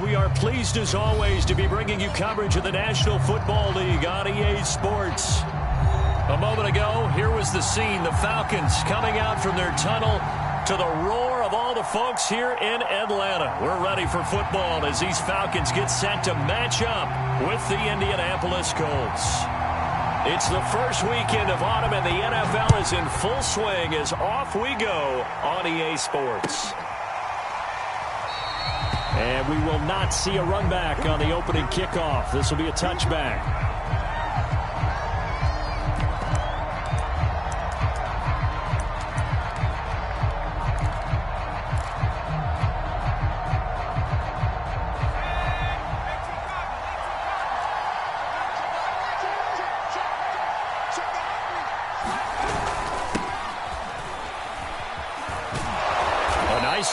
We are pleased as always to be bringing you coverage of the National Football League on EA Sports. A moment ago, here was the scene. The Falcons coming out from their tunnel to the roar of all the folks here in Atlanta. We're ready for football as these Falcons get set to match up with the Indianapolis Colts. It's the first weekend of autumn and the NFL is in full swing as off we go on EA Sports. And we will not see a run back on the opening kickoff. This will be a touchback.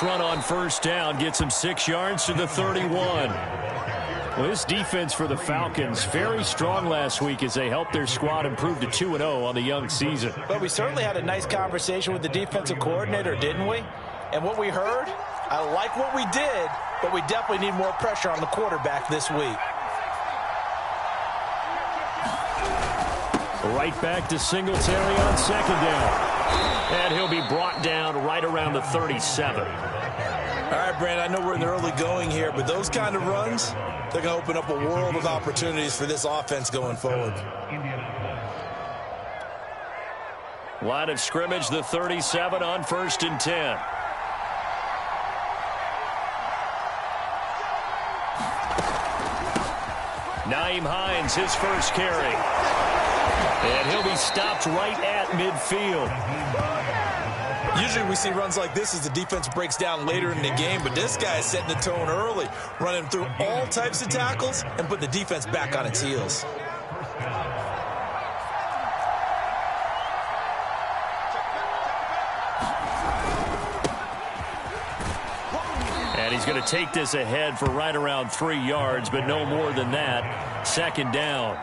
Run on first down gets him 6 yards to the 31. Well, this defense for the Falcons very strong last week as they helped their squad improve to 2-0 on the young season. But we certainly had a nice conversation with the defensive coordinator, didn't we? And what we heard, I like what we did, but we definitely need more pressure on the quarterback this week. Right back to Singletary on second down. And he'll be brought down right around the 37. All right, Brandon, I know we're in the early going here, but those kind of runs, they're going to open up a world of opportunities for this offense going forward. Line of scrimmage, the 37 on 1st and 10. Nyheim Hines, his first carry. And he'll be stopped right at midfield. Usually we see runs like this as the defense breaks down later in the game, but this guy is setting the tone early, running through all types of tackles and putting the defense back on its heels. And he's going to take this ahead for right around 3 yards, but no more than that. Second down.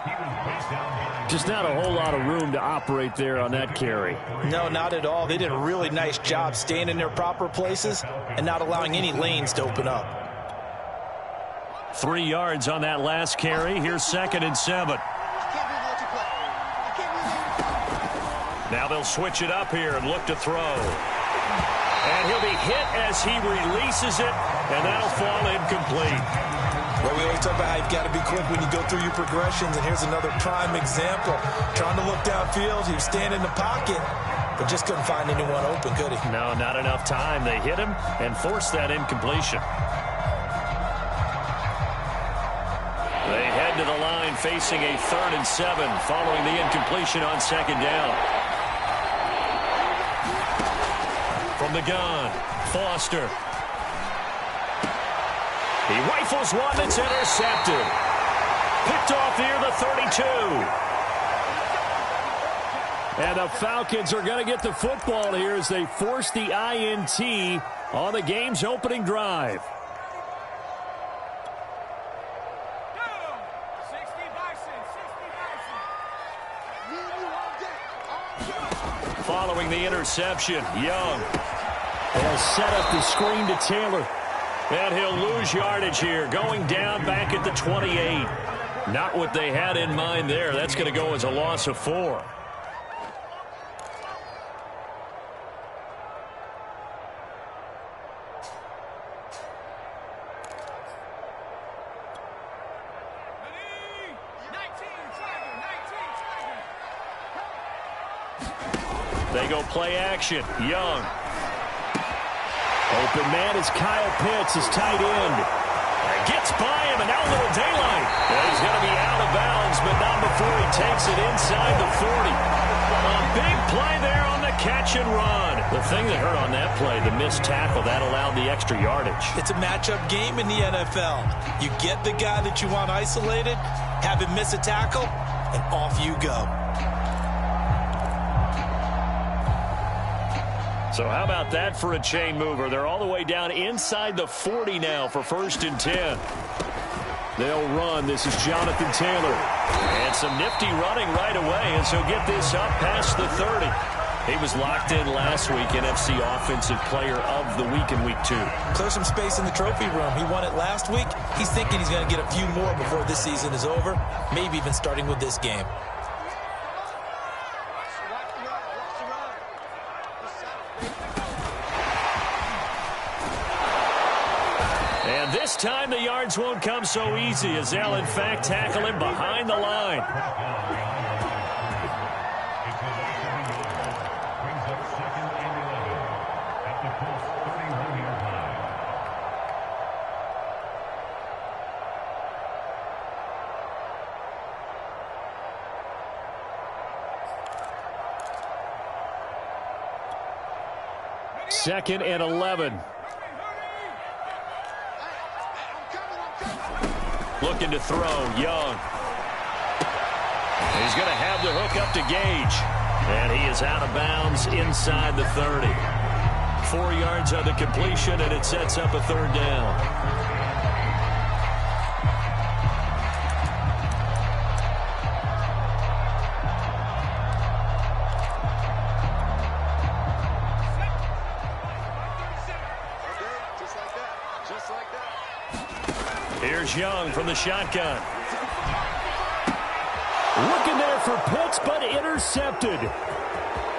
Just not a whole lot of room to operate there on that carry. No, not at all. They did a really nice job staying in their proper places and not allowing any lanes to open up. 3 yards on that last carry. Here's 2nd and 7. Now they'll switch it up here and look to throw. And he'll be hit as he releases it, and that'll fall incomplete. Well, we always talk about how you've got to be quick when you go through your progressions, and here's another prime example. Trying to look downfield, he was standing in the pocket, but just couldn't find anyone open, could he? No, not enough time. They hit him and forced that incompletion. They head to the line facing a 3rd and 7 following the incompletion on 2nd down. From the gun, Foster. He rifles one that's intercepted. Picked off near the 32. And the Falcons are going to get the football here as they force the INT on the game's opening drive. Following the interception, Young has set up the screen to Taylor. And he'll lose yardage here, going down back at the 28. Not what they had in mind there. That's going to go as a loss of 4. They go play action. Young. Open man is Kyle Pitts, his tight end. Gets by him, and now a little daylight. Well, he's going to be out of bounds, but not before he takes it inside the 40. A big play there on the catch and run. The thing that hurt on that play, the missed tackle, that allowed the extra yardage. It's a matchup game in the NFL. You get the guy that you want isolated, have him miss a tackle, and off you go. So how about that for a chain mover? They're all the way down inside the 40 now for 1st and 10. They'll run. This is Jonathan Taylor. And some nifty running right away as he'll get this up past the 30. He was locked in last week, NFC Offensive Player of the Week in Week 2. Clear some space in the trophy room. He won it last week. He's thinking he's going to get a few more before this season is over, maybe even starting with this game. And this time the yards won't come so easy as they'll in fact tackle him behind the line. Second and 11. Looking to throw, Young. He's going to have the hook up to Gage. And he is out of bounds inside the 30. 4 yards on the completion, and it sets up a third down. Here's Young from the shotgun. Looking there for Pitts, but intercepted.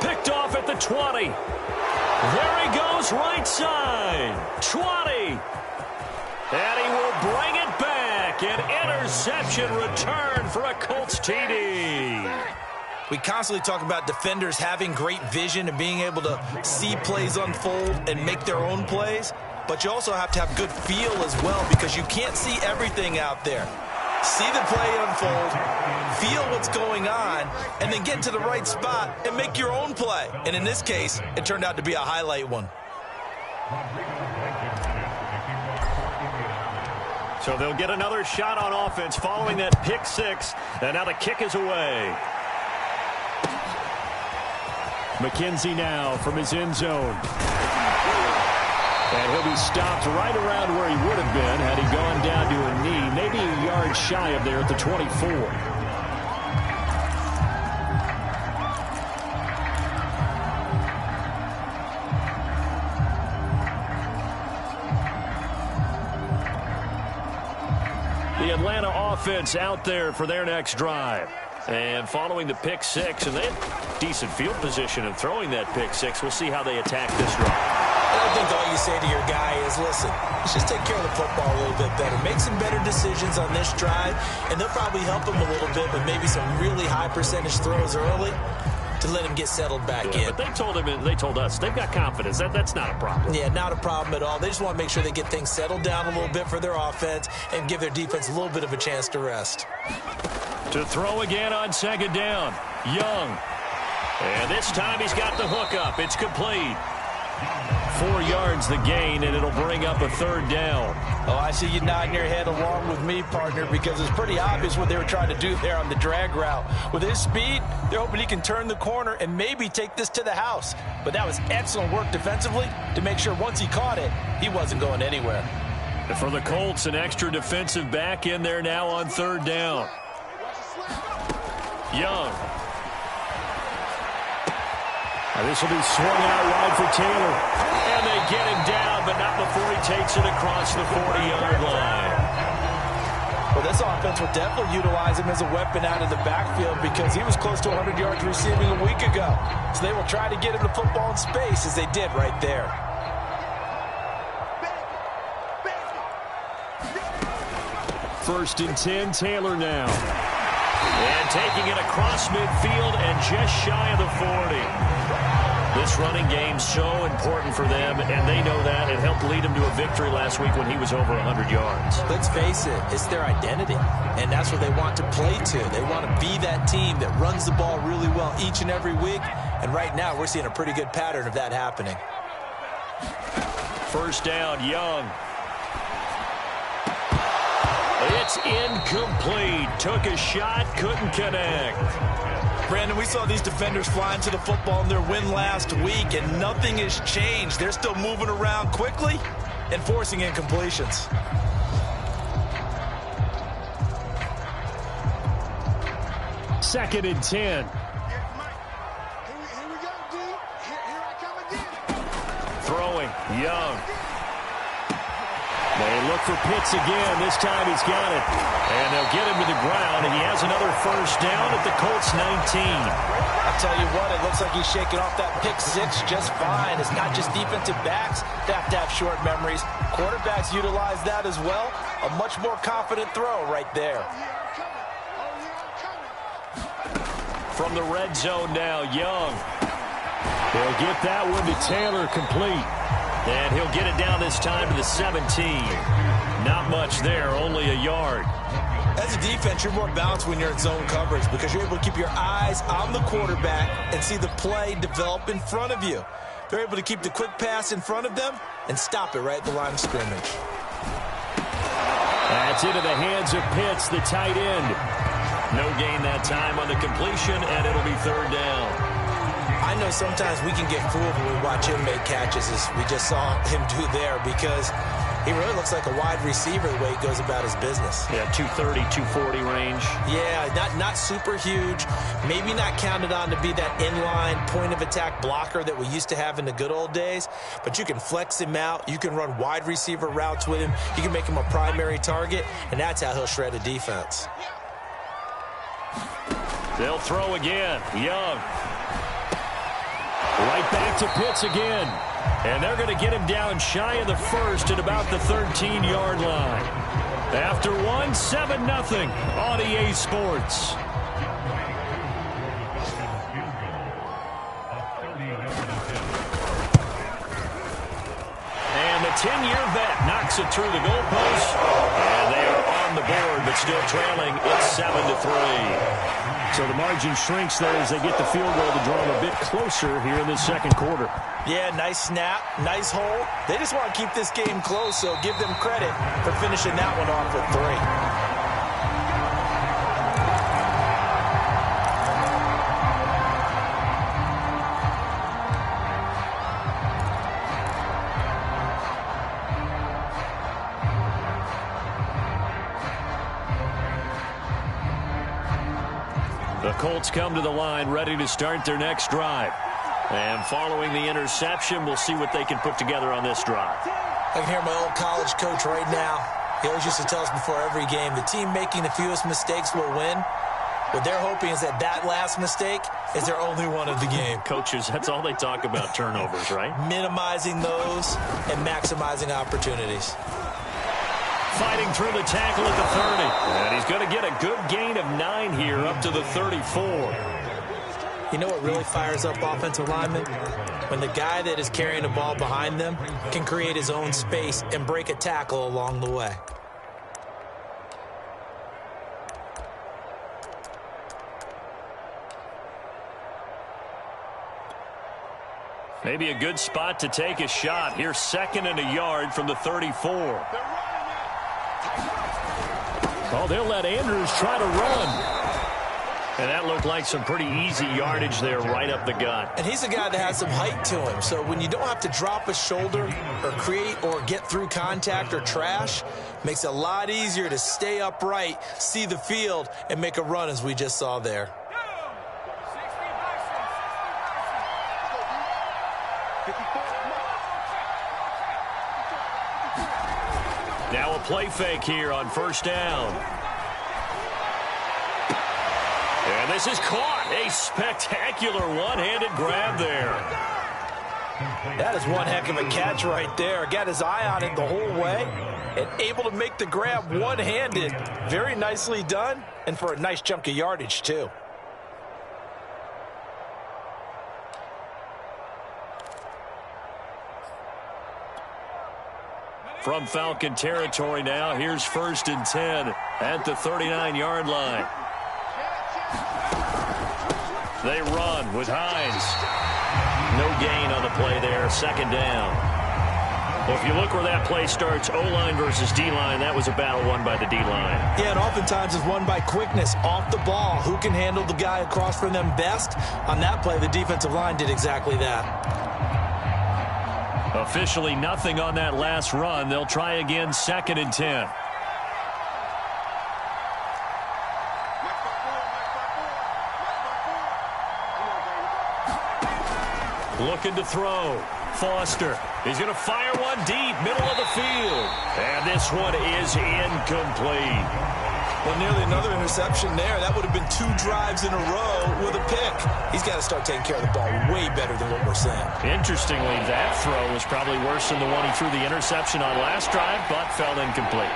Picked off at the 20. There he goes, right side. 20. And he will bring it back. An interception return for a Colts TD. We constantly talk about defenders having great vision and being able to see plays unfold and make their own plays. But you also have to have good feel as well because you can't see everything out there. See the play unfold, feel what's going on, and then get to the right spot and make your own play. And in this case, it turned out to be a highlight one. So they'll get another shot on offense following that pick six. And now the kick is away. McKenzie now from his end zone. And he'll be stopped right around where he would have been had he gone down to a knee, maybe a yard shy of there at the 24. The Atlanta offense out there for their next drive. And following the pick six, and they have decent field position in throwing that pick six. We'll see how they attack this drive. I think all you say to your guy is, listen, let's just take care of the football a little bit better. Make some better decisions on this drive, and they'll probably help him a little bit, but maybe some really high percentage throws early to let him get settled back in. But they told him, they told us, they've got confidence. That's not a problem. Yeah, not a problem at all. They just want to make sure they get things settled down a little bit for their offense and give their defense a little bit of a chance to rest. To throw again on second down, Young. And this time he's got the hook up. It's complete. 4 yards the gain, and it'll bring up a third down. Oh, I see you nodding your head along with me, partner, because it's pretty obvious what they were trying to do there on the drag route. With his speed, they're hoping he can turn the corner and maybe take this to the house. But that was excellent work defensively to make sure once he caught it, he wasn't going anywhere. For the Colts, an extra defensive back in there now on third down. Young. This will be swung out wide for Taylor. And they get him down, but not before he takes it across the 40-yard line. Well, this offense will definitely utilize him as a weapon out of the backfield because he was close to 100 yards receiving a week ago. So they will try to get him the football in space as they did right there. First and 10, Taylor now. And taking it across midfield and just shy of the 40. This running game's so important for them, and they know that. It helped lead them to a victory last week when he was over 100 yards. Let's face it, it's their identity, and that's what they want to play to. They want to be that team that runs the ball really well each and every week, and right now we're seeing a pretty good pattern of that happening. First down, Young. It's incomplete. Took a shot, couldn't connect. Brandon, we saw these defenders flying to the football in their win last week, and nothing has changed. They're still moving around quickly and forcing incompletions. Second and 10. Throwing, Young. They look for Pitts again. This time he's got it. And they'll get him to the ground, and he has another first down at the Colts 19. I'll tell you what, it looks like he's shaking off that pick six just fine. It's not just defensive backs that have to have short memories. Quarterbacks utilize that as well. A much more confident throw right there. From the red zone now, Young. He'll get that one to Taylor, complete. And he'll get it down this time to the 17. Not much there, only a yard. As a defense, you're more balanced when you're in zone coverage because you're able to keep your eyes on the quarterback and see the play develop in front of you. They're able to keep the quick pass in front of them and stop it right at the line of scrimmage. That's into the hands of Pitts, the tight end. No gain that time on the completion, and it'll be third down. I know sometimes we can get fooled when we watch him make catches, as we just saw him do there, because he really looks like a wide receiver the way he goes about his business. Yeah, 230, 240 range. Yeah, not super huge. Maybe not counted on to be that inline point-of-attack blocker that we used to have in the good old days, but you can flex him out. You can run wide receiver routes with him. You can make him a primary target, and that's how he'll shred a defense. They'll throw again. Young. Right back to Pitts again. And they're going to get him down shy of the first at about the 13-yard line. After one, 7-0 on EA Sports. And the 10-year vet knocks it through the goalpost. And they are on the board, but still trailing. It's 7-3. So the margin shrinks there as they get the field goal to draw them a bit closer here in the second quarter. Yeah, nice snap, nice hole. They just want to keep this game close, so give them credit for finishing that one off with 3. The Colts come to the line ready to start their next drive. And following the interception, we'll see what they can put together on this drive. I can hear my old college coach right now. He always used to tell us before every game, the team making the fewest mistakes will win. What they're hoping is that last mistake is their only one of the game. Coaches, that's all they talk about, turnovers, right? Minimizing those and maximizing opportunities. Fighting through the tackle at the 30. And he's going to get a good gain of 9 here up to the 34. You know what really fires up offensive linemen? When the guy that is carrying the ball behind them can create his own space and break a tackle along the way. Maybe a good spot to take a shot. Here's 2nd and a yard from the 34. Oh, they'll let Andrews try to run. And that looked like some pretty easy yardage there right up the gut. And he's a guy that has some height to him. So when you don't have to drop a shoulder or create or get through contact or trash, makes it a lot easier to stay upright, see the field, and make a run as we just saw there. Now a play fake here on first down. And this is caught. A spectacular one-handed grab there. That is one heck of a catch right there. Got his eye on it the whole way and able to make the grab one-handed. Very nicely done, and for a nice chunk of yardage, too. From Falcon territory now, here's 1st and 10 at the 39-yard line. They run with Hines. No gain on the play there, 2nd down. Well, if you look where that play starts, O-line versus D-line, that was a battle won by the D-line. Yeah, and oftentimes it's won by quickness off the ball. Who can handle the guy across from them best? On that play, the defensive line did exactly that. Officially nothing on that last run. They'll try again, 2nd and 10. Looking to throw. Foster. He's going to fire one deep, middle of the field. And this one is incomplete. Well, nearly another interception there. That would have been 2 drives in a row with a pick. He's got to start taking care of the ball way better than what we're seeing. Interestingly, that throw was probably worse than the one he threw the interception on last drive, but fell incomplete.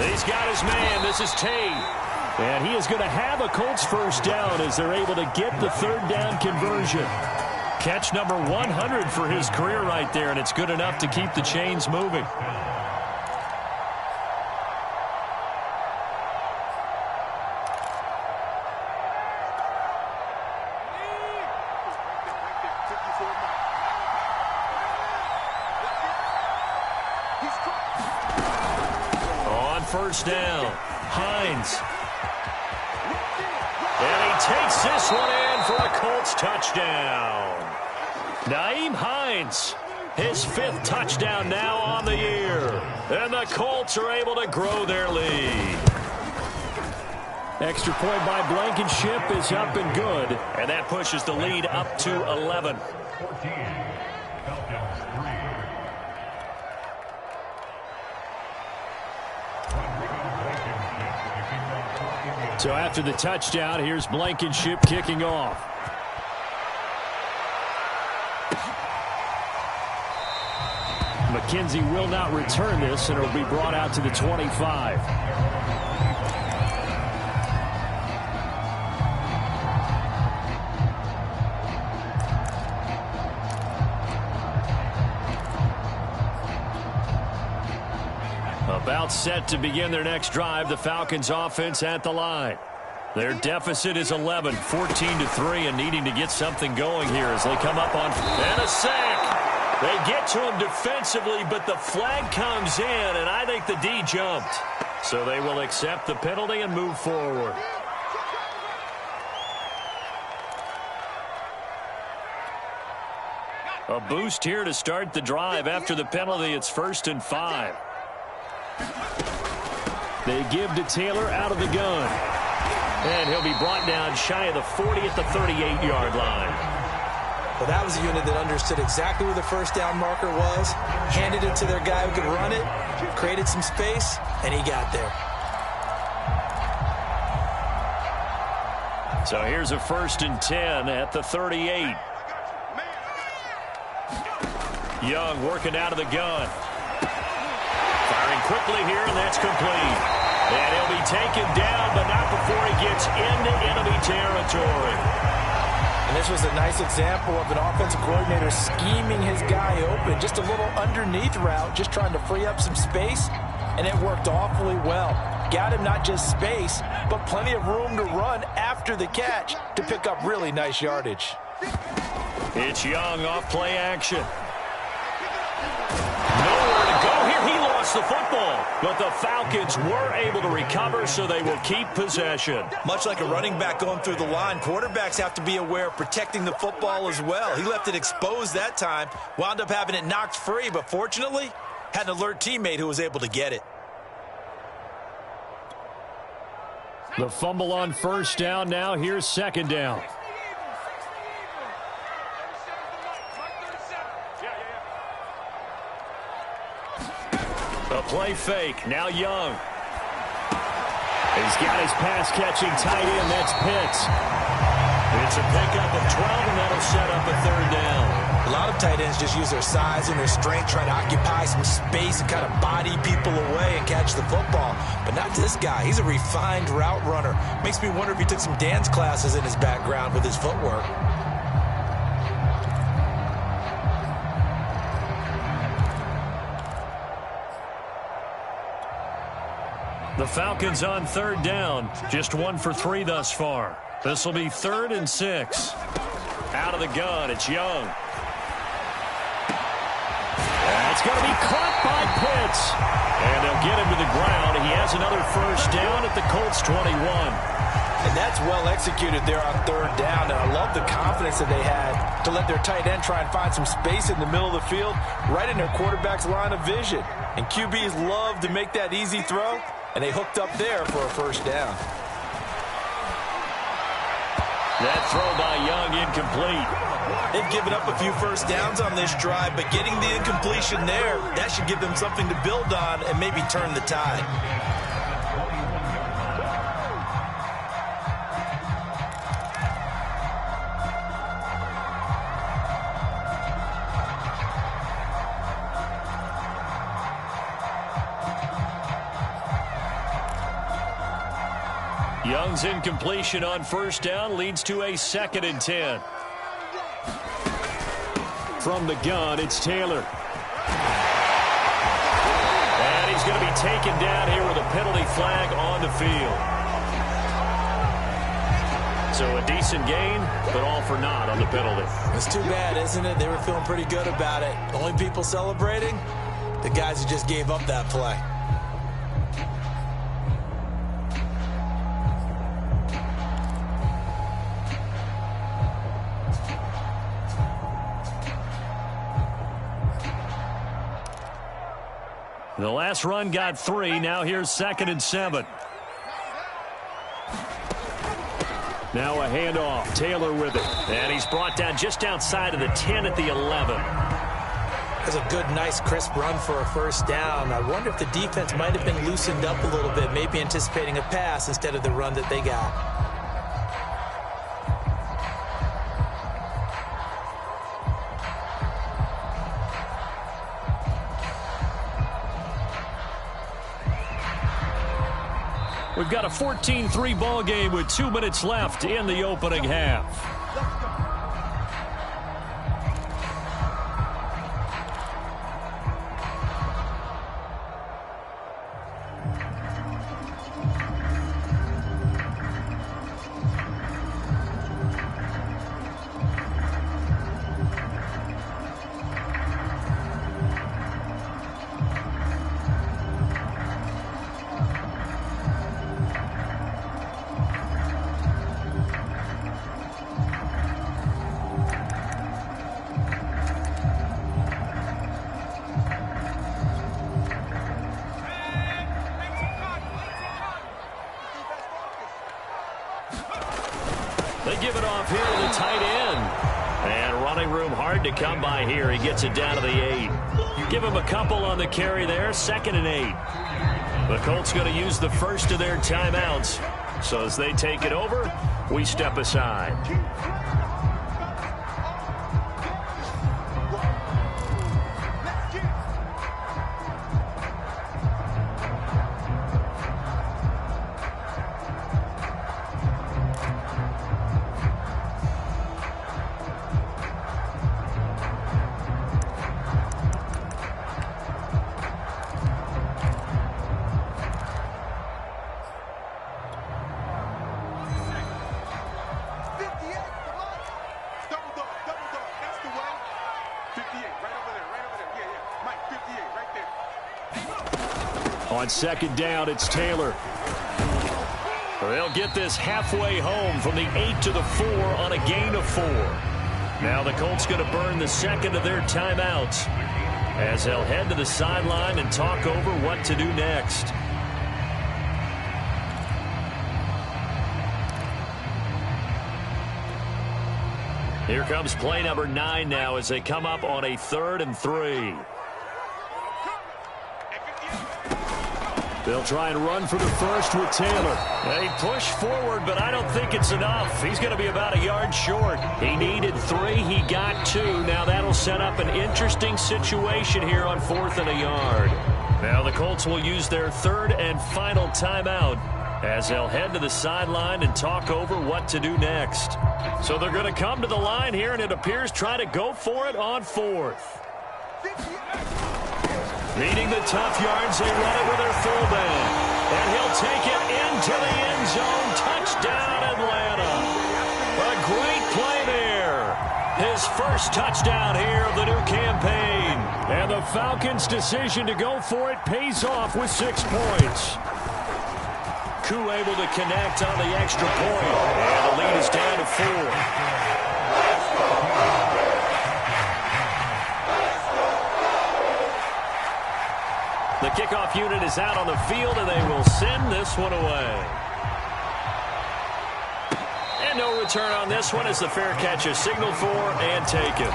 He's got his man. This is Tate. And he is going to have a Colts first down as they're able to get the 3rd down conversion. Catch number 100 for his career right there, and it's good enough to keep the chains moving. On first down, Hines. And he takes this one in for a Colts touchdown. Nyheim Hines, his 5th touchdown now on the year. And the Colts are able to grow their lead. Extra point by Blankenship is up and good. And that pushes the lead up to 11. So after the touchdown, here's Blankenship kicking off. McKenzie will not return this, and it'll be brought out to the 25. About set to begin their next drive, the Falcons offense at the line. Their deficit is 11, 14-3, and needing to get something going here as they come up on and a sack. They get to him defensively, but the flag comes in, and I think the D jumped. So they will accept the penalty and move forward. A boost here to start the drive. After the penalty, it's 1st and 5. They give to Taylor out of the gun. And he'll be brought down shy of the 40 at the 38-yard line. Well, that was a unit that understood exactly where the first down marker was, handed it to their guy who could run it, created some space, and he got there. So here's a 1st and 10 at the 38. Young working out of the gun. Firing quickly here, and that's complete. And he'll be taken down, but not before he gets into enemy territory. And this was a nice example of an offensive coordinator scheming his guy open. Just a little underneath route, just trying to free up some space, and it worked awfully well. Got him not just space, but plenty of room to run after the catch to pick up really nice yardage. It's Young off play action. Nowhere to go here. He lost the football, but the Falcons were able to recover, so they will keep possession. Much like a running back going through the line, quarterbacks have to be aware of protecting the football as well. He left it exposed that time, wound up having it knocked free, but fortunately, had an alert teammate who was able to get it. The fumble on first down. Now here's 2nd down. A play fake. Now Young. He's got his pass-catching tight end. That's Pitts. It's a pickup of 12, and that'll set up a 3rd down. A lot of tight ends just use their size and their strength, try to occupy some space and kind of body people away and catch the football. But not this guy. He's a refined route runner. Makes me wonder if he took some dance classes in his background with his footwork. The Falcons on 3rd down. Just 1 for 3 thus far. This will be 3rd and 6. Out of the gun, it's Young. It's going to be caught by Pitts. And they'll get him to the ground. He has another 1st down at the Colts 21. And that's well executed there on 3rd down. And I love the confidence that they had to let their tight end try and find some space in the middle of the field, right in their quarterback's line of vision. And QBs love to make that easy throw, and they hooked up there for a 1st down. That throw by Young incomplete. They've given up a few first downs on this drive, but getting the incompletion there, that should give them something to build on and maybe turn the tide. Young's incompletion on first down leads to a 2nd and 10. From the gun, it's Taylor. And he's going to be taken down here with a penalty flag on the field. So a decent gain, but all for naught on the penalty. It's too bad, isn't it? They were feeling pretty good about it. The only people celebrating, the guys who just gave up that play. The last run got 3. Now here's 2nd and 7. Now a handoff. Taylor with it. And he's brought down just outside of the 10 at the 11. That's a good, nice, crisp run for a first down. I wonder if the defense might have been loosened up a little bit, maybe anticipating a pass instead of the run that they got. We've got a 14-3 ball game with 2 minutes left in the opening half. They give it off here to the tight end. And running room hard to come by here. He gets it down to the 8. Give him a couple on the carry there. 2nd and 8. The Colts going to use the first of their timeouts. So as they take it over, we step aside. On 2nd down, it's Taylor. They'll get this halfway home from the 8 to the 4 on a gain of 4. Now the Colts going to burn the 2nd of their timeouts as they'll head to the sideline and talk over what to do next. Here comes play number 9 now as they come up on a 3rd and 3. They'll try and run for the first with Taylor. They push forward, but I don't think it's enough. He's going to be about a yard short. He needed 3. He got 2. Now that'll set up an interesting situation here on 4th and a yard. Now the Colts will use their 3rd and final timeout as they'll head to the sideline and talk over what to do next. So they're going to come to the line here, and it appears try to go for it on 4th. Needing the tough yards, they run it with their fullback. And he'll take it into the end zone. Touchdown, Atlanta. A great play there. His first touchdown here of the new campaign. And the Falcons' decision to go for it pays off with 6 points. Koo able to connect on the extra point. And the lead is down to 4. The kickoff unit is out on the field, and they will send this one away. And no return on this one as the fair catch is signaled for and taken.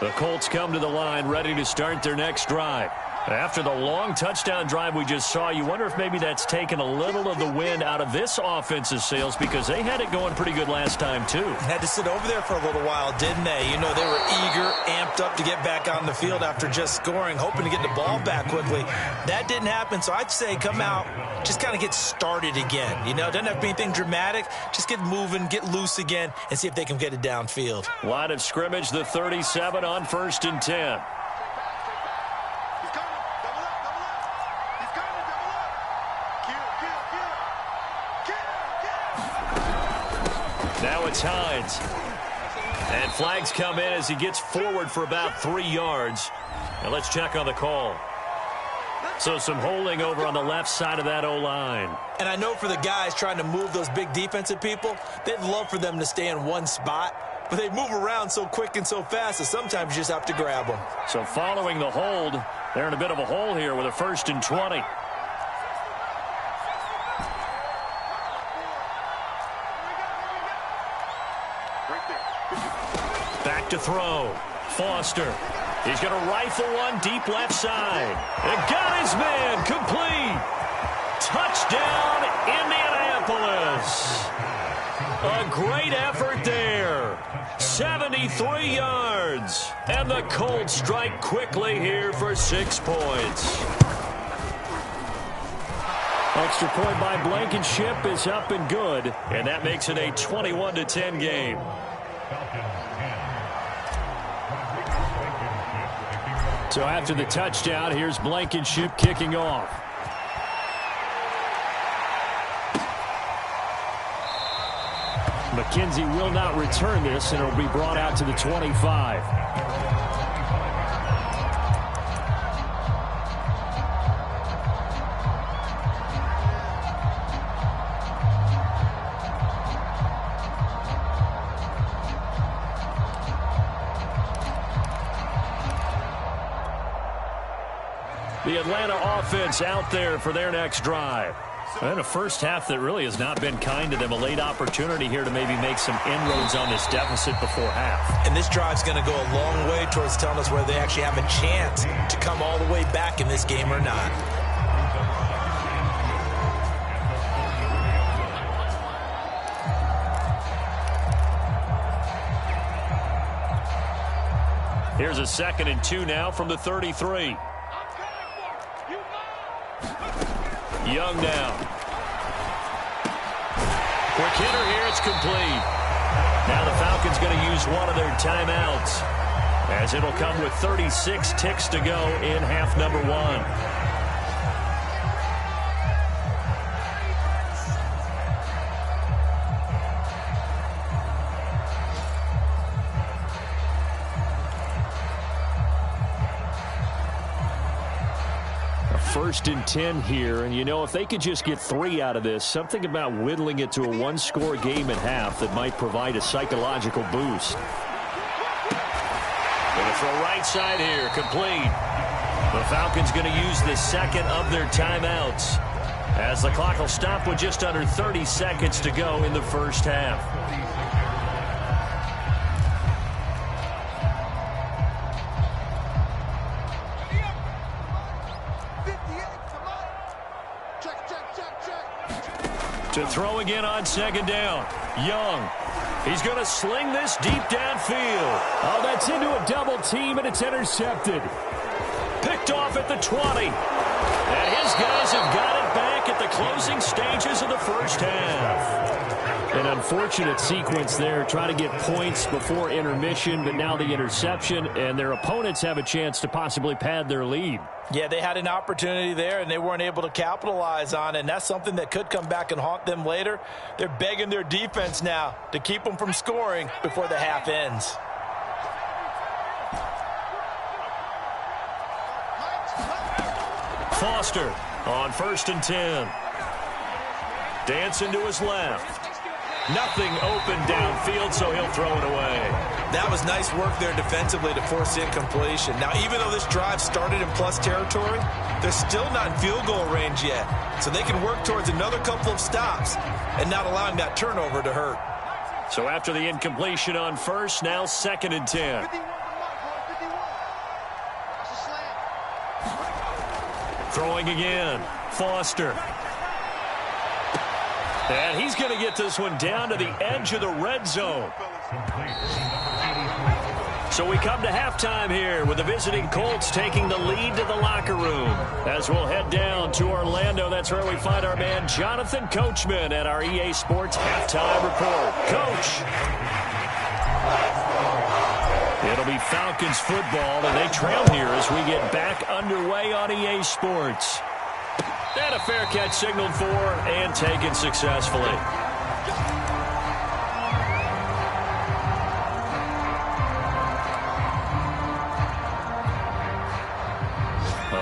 The Colts come to the line ready to start their next drive. After the long touchdown drive we just saw, you wonder if maybe that's taken a little of the wind out of this offense's sails because they had it going pretty good last time, too. Had to sit over there for a little while, didn't they? You know, they were eager, amped up to get back on the field after just scoring, hoping to get the ball back quickly. That didn't happen, so I'd say come out, just kind of get started again. You know, it doesn't have to be anything dramatic. Just get moving, get loose again, and see if they can get it downfield. Line of scrimmage, the 37 on 1st and 10. Now it's Hines. And flags come in as he gets forward for about 3 yards. Now let's check on the call. So some holding over on the left side of that O-line. And I know for the guys trying to move those big defensive people, they'd love for them to stay in one spot. But they move around so quick and so fast that sometimes you just have to grab them. So following the hold, they're in a bit of a hole here with a 1st and 20. Back to throw. Foster. He's going to rifle one deep left side. And got his man. Complete. Touchdown, Indianapolis. A great effort there. 73 yards. And the Colts strike quickly here for 6 points. Extra point by Blankenship is up and good. And that makes it a 21-10 game. So after the touchdown, here's Blankenship kicking off. McKenzie will not return this, and it will be brought out to the 25. The Atlanta offense out there for their next drive. And a first half that really has not been kind to them. A late opportunity here to maybe make some inroads on this deficit before half. And this drive's going to go a long way towards telling us whether they actually have a chance to come all the way back in this game or not. Here's a 2nd and 2 now from the 33. Young now. Quick hitter here. It's complete. Now the Falcons going to use one of their timeouts as it'll come with 36 ticks to go in half number 1. First and 10 here, and you know, if they could just get 3 out of this, something about whittling it to a one-score game at half that might provide a psychological boost. Going to throw right side here, complete. The Falcons going to use the 2nd of their timeouts as the clock will stop with just under 30 seconds to go in the first half. To throw again on 2nd down. Young. He's going to sling this deep downfield. Oh, that's into a double team, and it's intercepted. Picked off at the 20. And his guys have got it back at the closing stages of the first half. An unfortunate sequence there, trying to get points before intermission, but now the interception, and their opponents have a chance to possibly pad their lead. Yeah, they had an opportunity there, and they weren't able to capitalize on it, and that's something that could come back and haunt them later. They're begging their defense now to keep them from scoring before the half ends. Foster on 1st and 10. Dancing to his left. Nothing open downfield, so he'll throw it away. That was nice work there defensively to force incompletion. Now, even though this drive started in plus territory, they're still not in field goal range yet. So they can work towards another couple of stops and not allowing that turnover to hurt. So after the incompletion on first, now 2nd and 10. Throwing again, Foster. And he's going to get this one down to the edge of the red zone. So we come to halftime here with the visiting Colts taking the lead to the locker room. As we'll head down to Orlando, that's where we find our man Jonathan Coachman at our EA Sports Halftime Report. Coach. It'll be Falcons football, and they trail here as we get back underway on EA Sports. And a fair catch signaled for and taken successfully.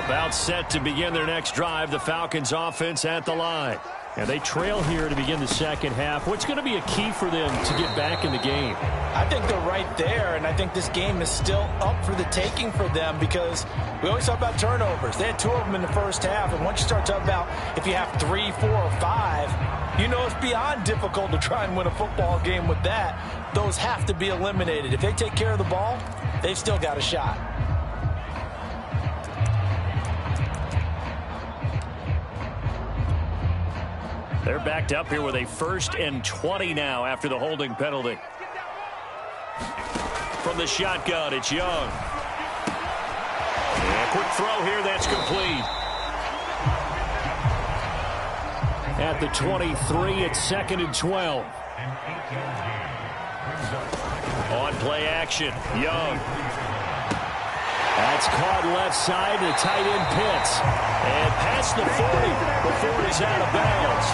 About set to begin their next drive, the Falcons offense at the line. And they trail here to begin the second half. What's going to be a key for them to get back in the game? I think they're right there, and I think this game is still up for the taking for them because we always talk about turnovers. They had 2 of them in the first half, and once you start talking about if you have 3, 4, or 5, you know it's beyond difficult to try and win a football game with that. Those have to be eliminated. If they take care of the ball, they've still got a shot. They're backed up here with a 1st and 20 now after the holding penalty. From the shotgun, it's Young. And a quick throw here, that's complete. At the 23, it's 2nd and 12. On play action, Young. That's caught left side to tight end Pitts. And past the 40 before he's out of bounds.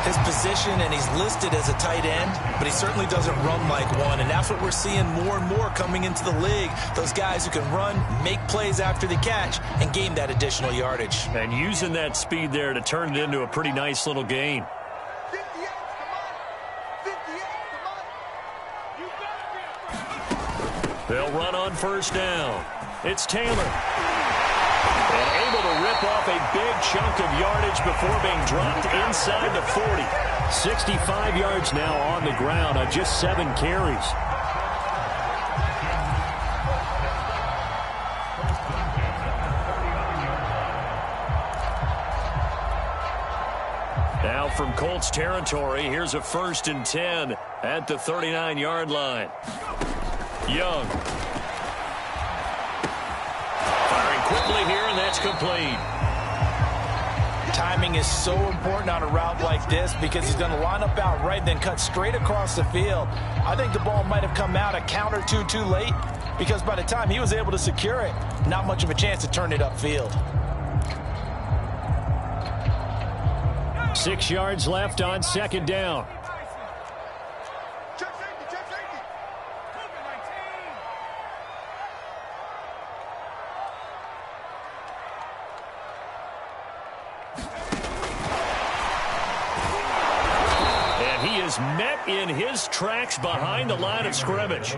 His position, and he's listed as a tight end, but he certainly doesn't run like one, and that's what we're seeing more and more coming into the league. Those guys who can run, make plays after the catch, and gain that additional yardage. And using that speed there to turn it into a pretty nice little gain. They'll run on 1st down. It's Taylor. And able to rip off a big chunk of yardage before being dropped inside the 40. 65 yards now on the ground on just 7 carries. Now from Colts territory, here's a 1st and 10 at the 39-yard line. Young. Firing quickly here, and that's complete. Timing is so important on a route like this because he's going to line up out right, then cut straight across the field. I think the ball might have come out a count or two too late because by the time he was able to secure it, not much of a chance to turn it upfield. 6 yards left on 2nd down. Met in his tracks behind the line of scrimmage.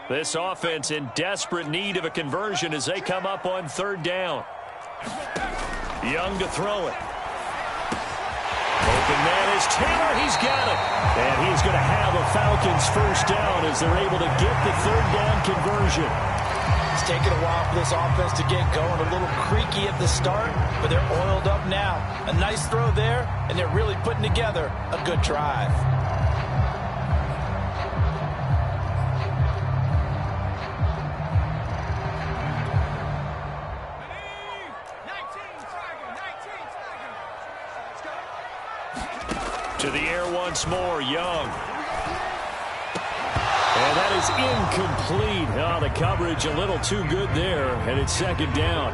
This offense in desperate need of a conversion as they come up on 3rd down. Young to throw it. Open man is Taylor. He's got it. And he's going to have a Falcons 1st down as they're able to get the 3rd down conversion. It's taken a while for this offense to get going. A little creaky at the start, but they're oiled up now. A nice throw there, and they're really putting together a good drive. To the air once more, Young. And that is incomplete. Oh, the coverage a little too good there, and it's 2nd down.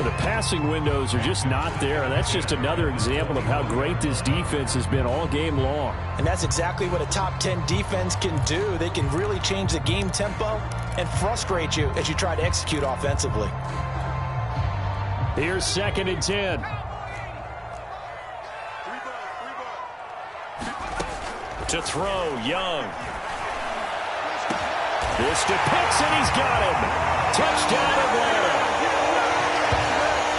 The passing windows are just not there, and that's just another example of how great this defense has been all game long. And that's exactly what a top 10 defense can do. They can really change the game tempo and frustrate you as you try to execute offensively. Here's 2nd and 10. To throw, Young. This to Pitts, and he's got him. Touchdown, Atlanta.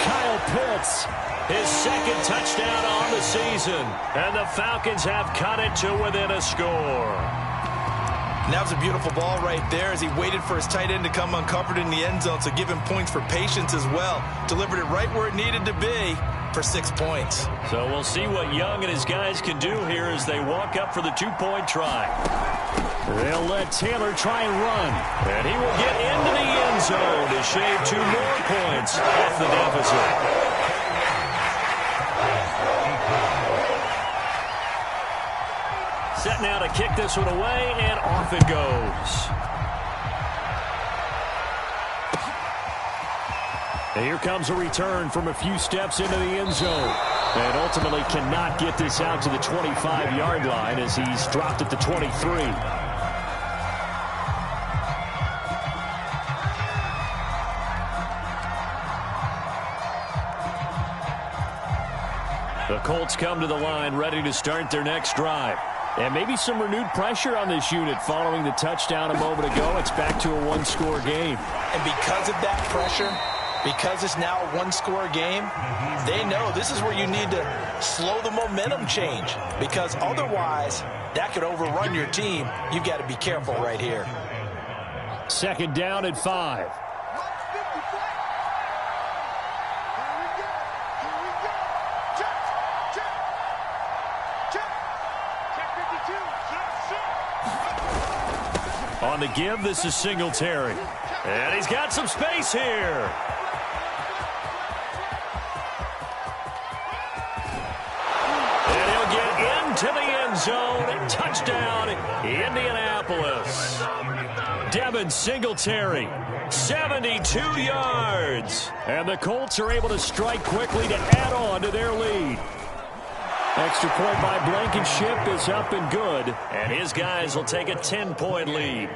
Kyle Pitts, his 2nd touchdown on the season. And the Falcons have cut it to within a score. And that was a beautiful ball right there as he waited for his tight end to come uncovered in the end zone, so give him points for patience as well. Delivered it right where it needed to be for 6 points. So we'll see what Young and his guys can do here as they walk up for the 2-point try. They'll let Taylor try and run. And he will get into the end zone to shave 2 more points off the deficit. Set now to kick this one away, and off it goes. And here comes a return from a few steps into the end zone. And ultimately cannot get this out to the 25-yard line as he's dropped at the 23. The Colts come to the line ready to start their next drive. And maybe some renewed pressure on this unit following the touchdown a moment ago. It's back to a 1-score game. And because of that pressure, because it's now a 1-score game, they know this is where you need to slow the momentum change. Because otherwise, that could overrun your team. You've got to be careful right here. 2nd down and 5. On the give, this is Singletary. And he's got some space here. And he'll get into the end zone. Touchdown, Indianapolis. Devin Singletary, 72 yards. And the Colts are able to strike quickly to add on to their lead. Extra point by Blankenship is up and good. And his guys will take a 10-point lead.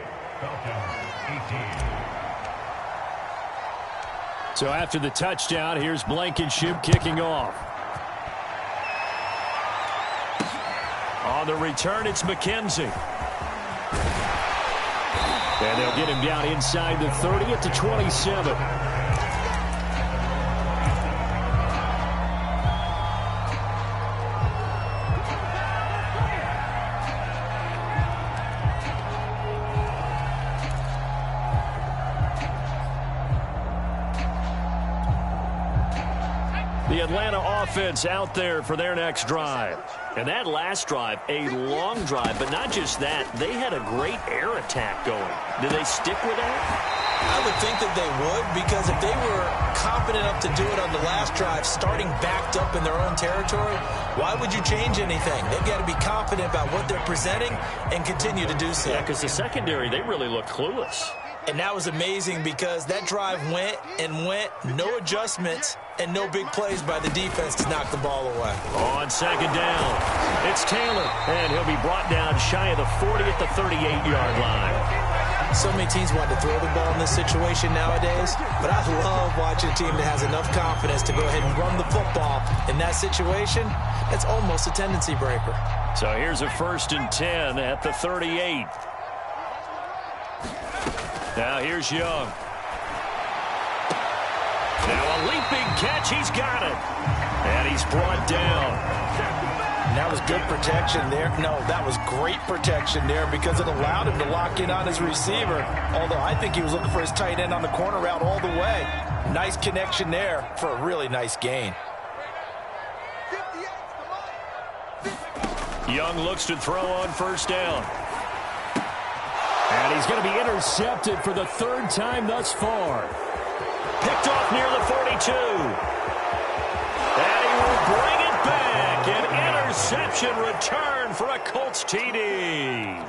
So after the touchdown, here's Blankenship kicking off. On the return, it's McKenzie. And they'll get him down inside the 30 at the 27. The Atlanta offense out there for their next drive. And that last drive, a long drive, but not just that. They had a great air attack going. Do they stick with that? I would think that they would, because if they were confident enough to do it on the last drive, starting backed up in their own territory, why would you change anything? They've got to be confident about what they're presenting and continue to do so. Yeah, because the secondary, they really look clueless. And that was amazing because that drive went and went, no adjustments, and no big plays by the defense to knock the ball away. On 2nd down, it's Taylor, and he'll be brought down shy of the 40 at the 38-yard line. So many teams want to throw the ball in this situation nowadays, but I love watching a team that has enough confidence to go ahead and run the football. In that situation, that's almost a tendency breaker. So here's a 1st and 10 at the 38. Now here's Young. Now a leaping catch, he's got it. And he's brought down. That was good protection there. No, that was great protection there because it allowed him to lock in on his receiver. Although I think he was looking for his tight end on the corner route all the way. Nice connection there for a really nice gain. Young looks to throw on 1st down. And he's going to be intercepted for the 3rd time thus far. Picked off near the 42. And he will bring it back. An interception return for a Colts TD.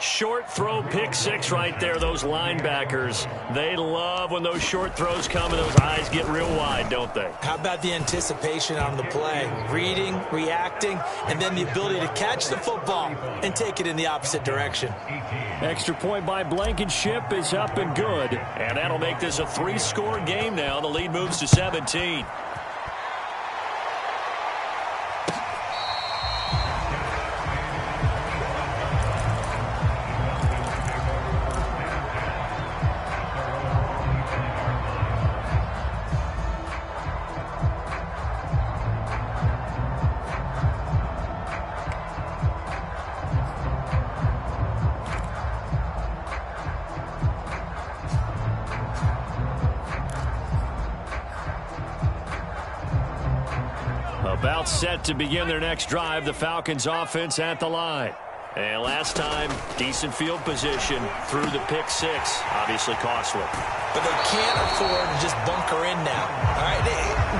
Short throw, pick six right there. Those linebackers, they love when those short throws come and those eyes get real wide, don't they? How about the anticipation on the play? Reading, reacting, and then the ability to catch the football and take it in the opposite direction. Extra point by Blankenship is up and good. And that'll make this a 3-score game now. The lead moves to 17. About set to begin their next drive. The Falcons offense at the line. And last time, decent field position through the pick six. Obviously costly. But they can't afford to just bunker in now. All right,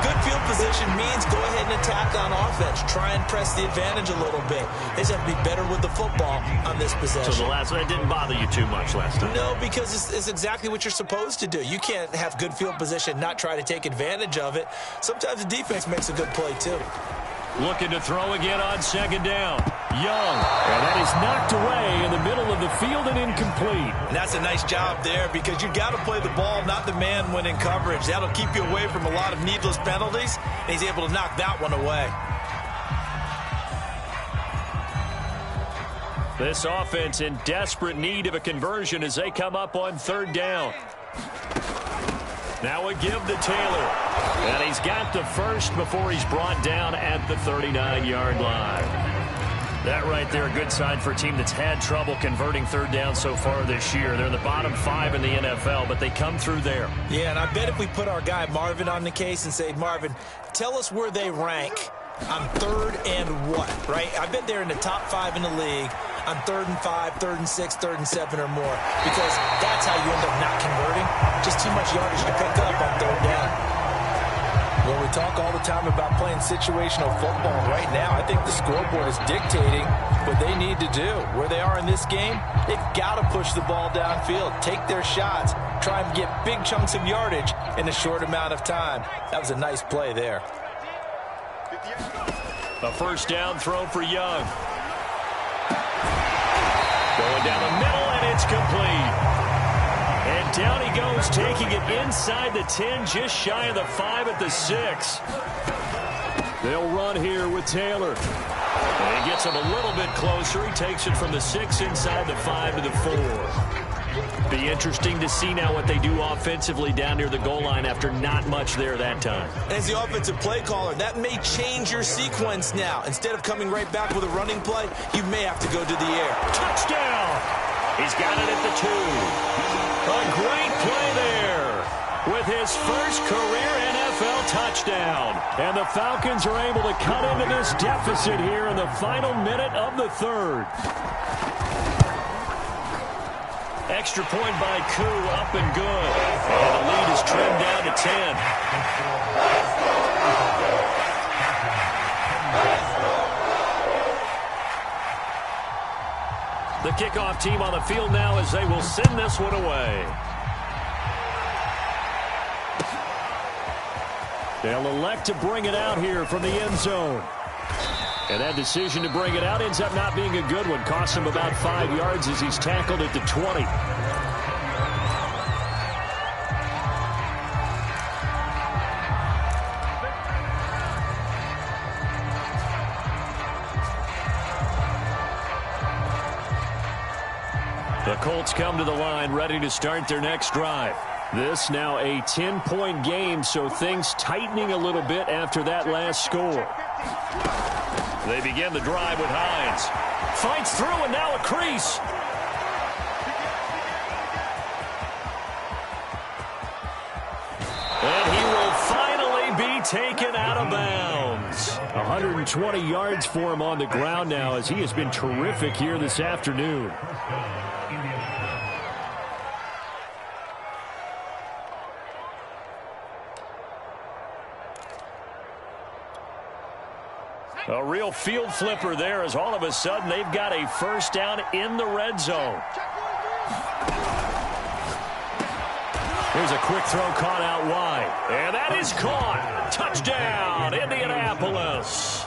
good field position means go ahead and attack on offense. Try and press the advantage a little bit. They just have to be better with the football on this possession. So the last one didn't bother you too much last time? No, because it's exactly what you're supposed to do. You can't have good field position, not try to take advantage of it. Sometimes the defense makes a good play too. Looking to throw again on second down. Young. And that is knocked away in the middle of the field and incomplete. And that's a nice job there because you got to play the ball, not the man when in coverage. That'll keep you away from a lot of needless penalties, and he's able to knock that one away. This offense in desperate need of a conversion as they come up on third down. Now a give to Taylor. And he's got the first before he's brought down at the 39-yard line. That right there, a good sign for a team that's had trouble converting third down so far this year. They're in the bottom 5 in the NFL, but they come through there. Yeah, and I bet if we put our guy Marvin on the case and say, Marvin, tell us where they rank on third and what, right? I bet they're in the top 5 in the league on 3rd and 5, 3rd and 6, 3rd and 7 or more, because that's how you end up not converting. Just too much yardage to pick up on third down. Well, we talk all the time about playing situational football. Right now, I think the scoreboard is dictating what they need to do. Where they are in this game, they've got to push the ball downfield, take their shots, try and get big chunks of yardage in a short amount of time. That was a nice play there. A first down throw for Young. Going down the middle, and it's complete. And down he goes, taking it inside the 10, just shy of the 5 at the 6. They'll run here with Taylor. And he gets him a little bit closer. He takes it from the 6 inside the 5 to the 4. Be interesting to see now what they do offensively down near the goal line after not much there that time. As the offensive play caller, that may change your sequence now. Instead of coming right back with a running play, you may have to go to the air. Touchdown! He's got it at the 2. A great play there with his first career NFL touchdown. And the Falcons are able to cut into this deficit here in the final minute of the 3rd. Extra point by Koo, up and good. And the lead is trimmed down to 10. The kickoff team on the field now as they will send this one away. They'll elect to bring it out here from the end zone. And that decision to bring it out ends up not being a good one. Costs him about 5 yards as he's tackled at the 20. The Colts come to the line, ready to start their next drive. This now a 10-point game, so things tightening a little bit after that last score. They begin the drive with Hines. Fights through, and now a crease. And he will finally be taken out of bounds. 120 yards for him on the ground now as he has been terrific here this afternoon. A real field flipper there, as all of a sudden they've got a first down in the red zone. Here's a quick throw caught out wide. And that is caught. Touchdown, Indianapolis.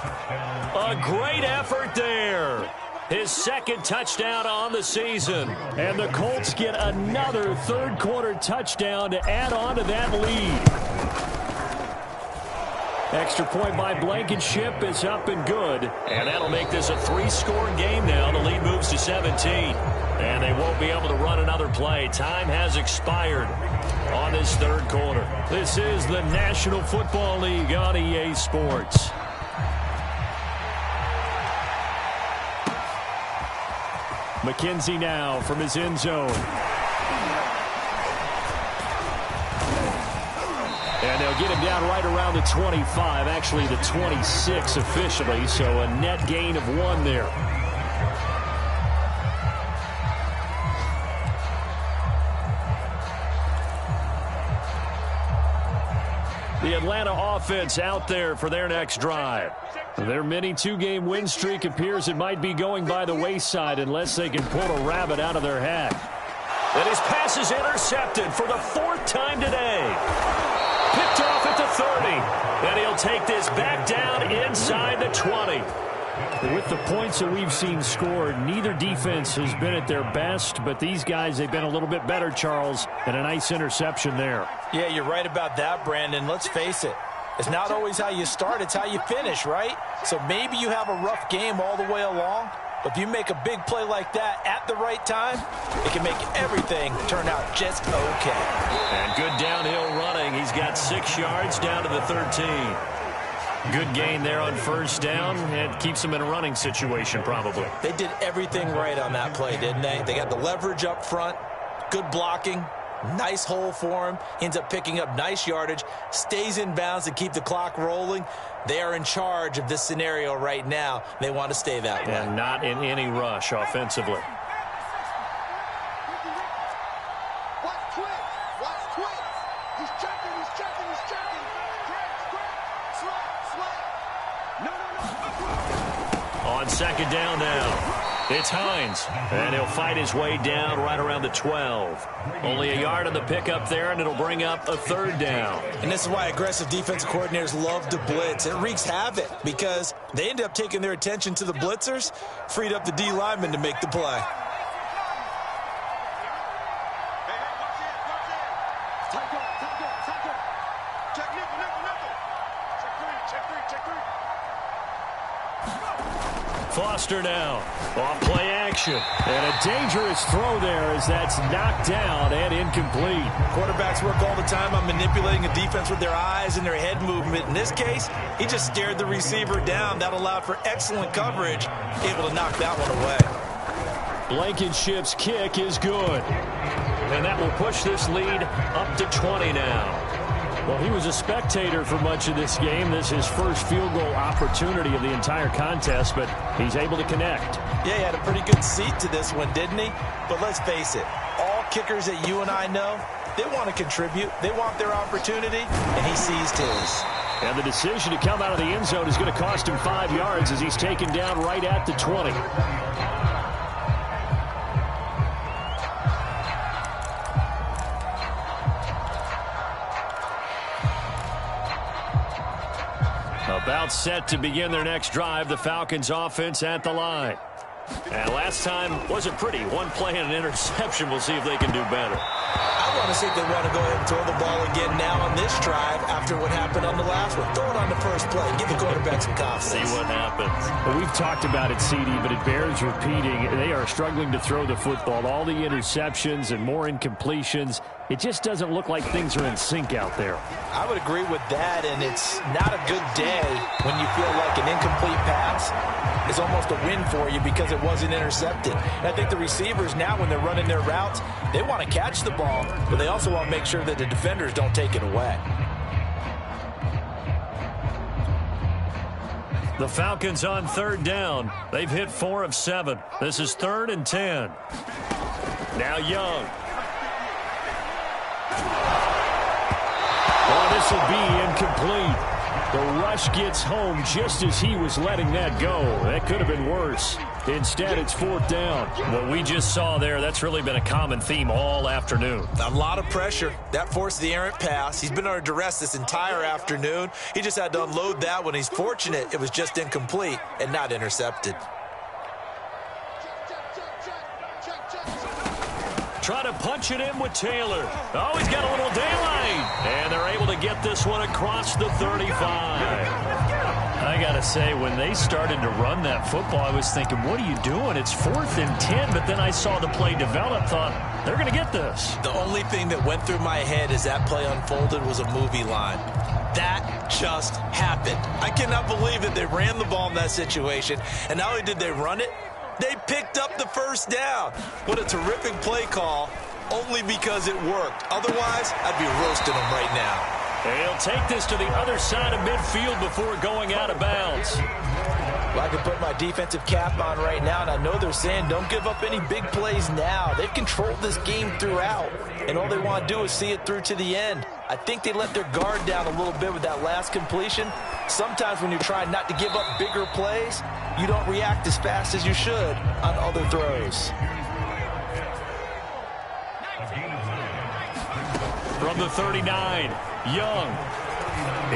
A great effort there. His second touchdown on the season. And the Colts get another third-quarter touchdown to add on to that lead. Extra point by Blankenship is up and good. And that'll make this a 3-score game now. The lead moves to 17. And they won't be able to run another play. Time has expired on this third quarter. This is the National Football League on EA Sports. McKenzie now from his end zone. And they'll get him down right around the 25, actually the 26 officially, so a net gain of 1 there. The Atlanta offense out there for their next drive. Their mini 2-game win streak appears it might be going by the wayside unless they can pull a rabbit out of their hat. And his pass is intercepted for the 4th time today. Picked off at the 30. And he'll take this back down inside the 20. With the points that we've seen scored, neither defense has been at their best, but these guys, they've been a little bit better, Charles, and a nice interception there. Yeah, you're right about that, Brandon. Let's face it. It's not always how you start, it's how you finish, right? So maybe you have a rough game all the way along, but if you make a big play like that at the right time, it can make everything turn out just okay. And good downhill running. He's got 6 yards down to the 13. Good gain there on first down, and keeps him in a running situation probably. They did everything right on that play, didn't they? They got the leverage up front, good blocking, nice hole for him, ends up picking up nice yardage, stays in bounds to keep the clock rolling. They are in charge of this scenario right now. They want to stay that way. And not in any rush offensively. On second down now, it's Hines, and he'll fight his way down right around the 12. Only a yard on the pickup there, and it'll bring up a 3rd down. And this is why aggressive defensive coordinators love to blitz. It wreaks havoc because they end up taking their attention to the blitzers, freed up the D lineman to make the play. Foster now off play action, and a dangerous throw there as that's knocked down and incomplete. Quarterbacks work all the time on manipulating a defense with their eyes and their head movement. In this case, he just stared the receiver down. That allowed for excellent coverage, able to knock that one away. Blankenship's kick is good, and that will push this lead up to 20 now. Well, he was a spectator for much of this game. This is his first field goal opportunity of the entire contest, but he's able to connect. Yeah, he had a pretty good seat to this one, didn't he? But let's face it, all kickers that you and I know, they want to contribute. They want their opportunity, and he seized his. And the decision to come out of the end zone is going to cost him 5 yards as he's taken down right at the 20. About set to begin their next drive, the Falcons offense at the line. And last time wasn't pretty. 1 play and an interception. We'll see if they can do better. I want to see if they want to go ahead and throw the ball again now on this drive after what happened on the last one. Throw it on the first play. Give the quarterback some confidence. See what happens. Well, we've talked about it, CD, but it bears repeating. They are struggling to throw the football. All the interceptions and more incompletions. It just doesn't look like things are in sync out there. I would agree with that, and it's not a good day when you feel like an incomplete pass is almost a win for you because it wasn't intercepted. And I think the receivers now, when they're running their routes, they want to catch the ball, but they also want to make sure that the defenders don't take it away. The Falcons on 3rd down. They've hit 4 of 7. This is 3rd and 10. Now Young. Oh, this will be incomplete. The rush gets home just as he was letting that go. That could have been worse. Instead, it's 4th down. What we just saw there, that's really been a common theme all afternoon. A lot of pressure. That forced the errant pass. He's been under duress this entire afternoon. He just had to unload that one. He's fortunate it was just incomplete and not intercepted. Try to punch it in with Taylor. Oh, he's got a little daylight. And they're able to get this one across the 35. I got to say, when they started to run that football, I was thinking, what are you doing? It's 4th and 10, but then I saw the play develop, thought, they're going to get this. The only thing that went through my head as that play unfolded was a movie line. That just happened. I cannot believe that they ran the ball in that situation, and not only did they run it, they picked up the 1st down. What a terrific play call, only because it worked. Otherwise, I'd be roasting them right now. He'll take this to the other side of midfield before going out of bounds. Well, I can put my defensive cap on right now, and I know they're saying don't give up any big plays now. They've controlled this game throughout, and all they want to do is see it through to the end. I think they let their guard down a little bit with that last completion. Sometimes when you're trying not to give up bigger plays, you don't react as fast as you should on other throws. From the 39, Young.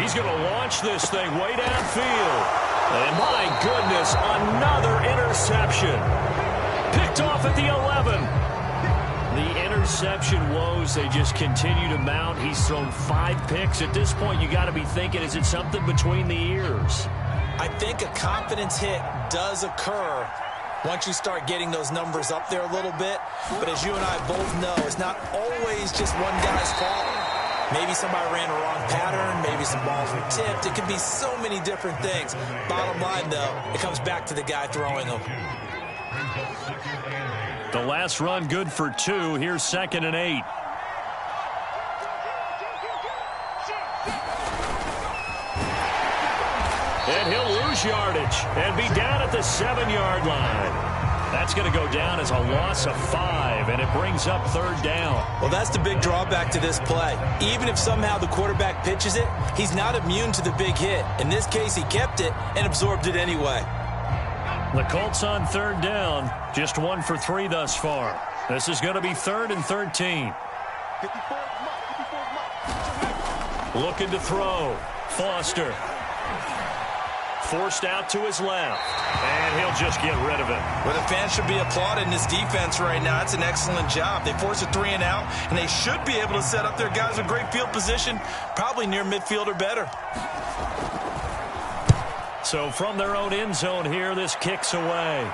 He's going to launch this thing way downfield. And my goodness, another interception. Picked off at the 11. The interception woes, they just continue to mount. He's thrown 5 picks. At this point, you got to be thinking, is it something between the ears? I think a confidence hit does occur once you start getting those numbers up there a little bit. But as you and I both know, it's not always just one guy's fault. Maybe somebody ran a wrong pattern. Maybe some balls were tipped. It could be so many different things. Bottom line, though, it comes back to the guy throwing them. The last run good for 2. Here's 2nd and 8. And he'll lose yardage and be down at the 7-yard line. That's going to go down as a loss of 5, and it brings up 3rd down. Well, that's the big drawback to this play. Even if somehow the quarterback pitches it, he's not immune to the big hit. In this case, he kept it and absorbed it anyway. The Colts on 3rd down, just 1 for 3 thus far. This is going to be 3rd and 13. Looking to throw. Foster. Forced out to his left. And he'll just get rid of it. Well, the fans should be applauding this defense right now. It's an excellent job. They force a 3 and out, and they should be able to set up their guys with great field position, probably near midfield or better. So from their own end zone here, this kicks away.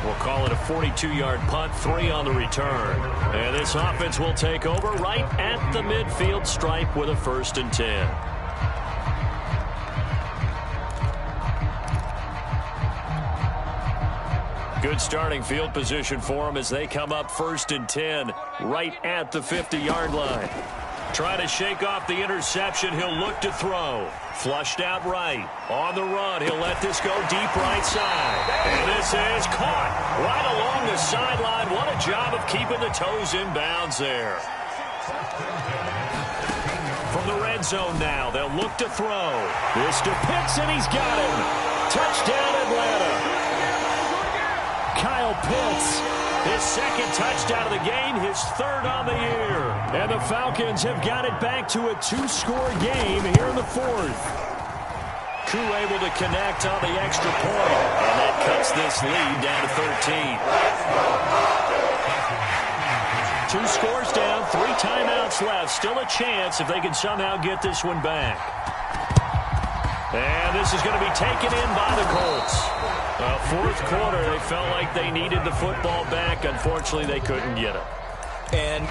We'll call it a 42-yard punt, 3 on the return. And this offense will take over right at the midfield stripe with a 1st and 10. Good starting field position for them as they come up 1st and 10 right at the 50-yard line. Trying to shake off the interception. He'll look to throw. Flushed out right. On the run. He'll let this go deep right side. And this is caught right along the sideline. What a job of keeping the toes in bounds there. From the red zone now, they'll look to throw. This to Pitts, and he's got him. Touchdown, Atlanta. Kyle Pitts, his 2nd touchdown of the game, his 3rd on the year. And the Falcons have got it back to a 2-score game here in the 4th. Koo able to connect on the extra point, and that cuts this lead down to 13. 2 scores down, 3 timeouts left. Still a chance if they can somehow get this one back. And this is going to be taken in by the Colts. 4th quarter, they felt like they needed the football back. Unfortunately, they couldn't get it. And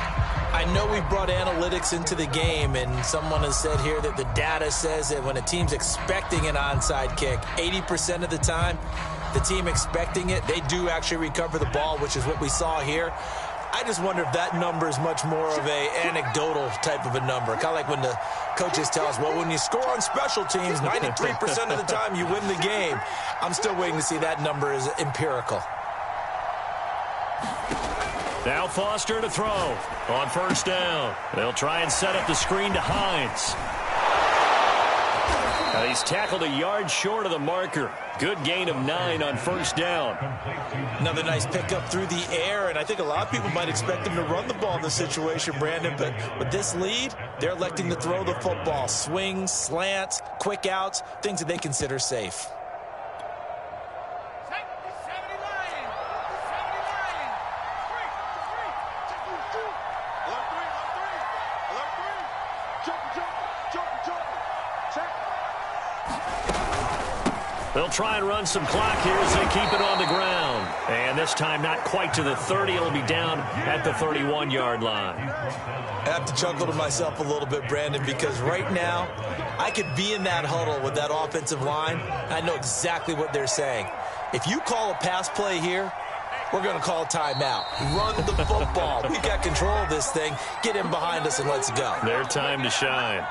I know we brought analytics into the game, and someone has said here that the data says that when a team's expecting an onside kick, 80% of the time, the team expecting it, they do actually recover the ball, which is what we saw here. I just wonder if that number is much more of a anecdotal type of a number. Kind of like when the coaches tell us, well, when you score on special teams, 93% of the time you win the game. I'm still waiting to see that number is empirical. Now Foster to throw on first down. They'll try and set up the screen to Hines. Now he's tackled a yard short of the marker. Good gain of 9 on first down. Another nice pickup through the air, and I think a lot of people might expect him to run the ball in this situation, Brandon, but with this lead, they're electing to throw the football. Swings, slants, quick outs, things that they consider safe. They'll try and run some clock here as they keep it on the ground. And this time not quite to the 30. It'll be down at the 31-yard line. I have to chuckle to myself a little bit, Brandon, because right now I could be in that huddle with that offensive line. I know exactly what they're saying. If you call a pass play here, we're going to call a timeout. Run the football. We've got control of this thing. Get him behind us and let's go. Their time to shine.